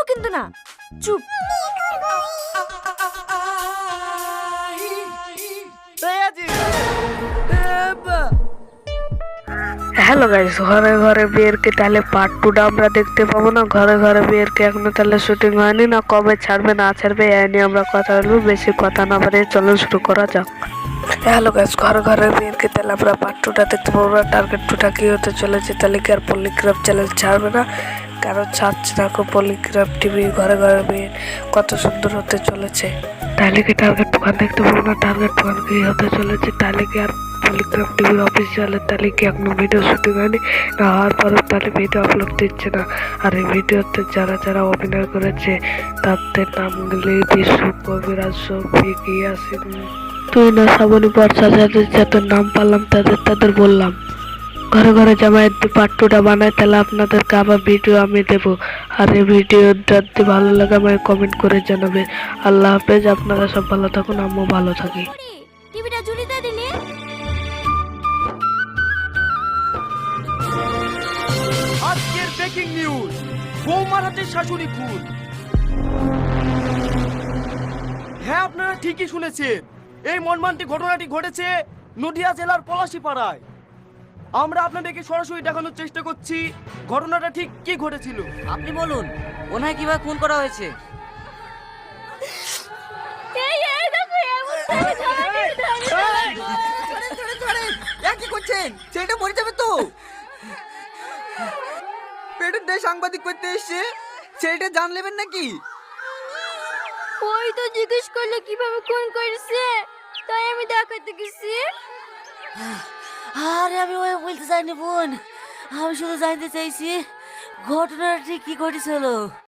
কিন্তু না, চুপ। হ্যালো গাইস, ঘরে ঘরে বিয়ের কি তাহলে পার্ট 2টা আমরা দেখতে পাবো না? ঘরে ঘরে বিয়ের কি এখনো তাহলে শুটিং হয়নি, না কবে ছাড়বে না ছাড়বে এই নিয়ে আমরা কথা বলবো। বেশি কথা না বাড়িয়ে চলো শুরু করা যাক। হ্যালো গাইস, ঘরে ঘরে বিয়ের কি তাহলে আমরা পার্ট 2টা দেখতে পাবো না। টার্গেট 2টা কি হতে চলেছে তাহলে কি আর পলিগ্রাফ চ্যানেল ছাড়বে না? কারণ ছাড়ছে না, পলিগ্রাফ টিভি ঘরে ঘরে বিয়ে কত সুন্দর হতে চলেছে। তাহলে কি টার্গেট 2 দেখতে পাবো না? টার্গেট 2 কি হতে চলেছে তাহলে কি আর পলিগ্রাফ টিভির অফিসিয়ালের তাহলে কি এখনো ভিডিও শুটিং হয়নি, না হওয়ার পরেও তাহলে ভিডিও আপলোড দিচ্ছে না? আর এই ভিডিওতে যারা যারা অভিনয় করেছে তাদের নামগুলি বিশু, কবিরাজ, শফিক, ইয়াসিন, তুই না, শ্রাবণী, বর্ষা, যাদের যাদের নাম পারলাম তাদের বললাম। ঘরে ঘরে জামাই পার্ট 2টা বানায় তাহলে আপনাদেরকে আবার ভিডিও আমি দেবো। আর এই ভিডিওটা যদি ভালো লাগে আমায় কমেন্ট করে জানাবে। আল্লাহ হাফেজ, আপনারা সব ভালো থাকুন, আমিও ভালো থাকি। টিভিটা ঝুলিতে দিলি। আজকের ব্রেকিং নিউজ, বৌমার হাতে শাশুড়ি খুন। হ্যাঁ, আপনারা ঠিকই শুনেছেন, এই মর্মান্তিক ঘটনাটি ঘটেছে নদিয়া জেলার পলাশীপাড়ায়। আমরা আপনাদেরকে সরাসরি দেখানোর চেষ্টা করছি ঘটনাটা ঠিক কি ঘটেছিল। আপনি বলুন, ওনায় কিভাবে খুন করা হয়েছে? কি করছেন? ছেলেটা মরে যাবে তো। পেটের দায় সাংবাদিক করতে এসছে, ছেলেটা জান নেবেন নাকি? ওই তো জিজ্ঞেস করলো কিভাবে খুন করেছে, তাই আমি দেখাতে গেছি। আরে আমি ওই বলতে চাইনি বোন, আমি শুধু জানতে চাইছি ঘটনাটা ঠিক কি ঘটেছিল।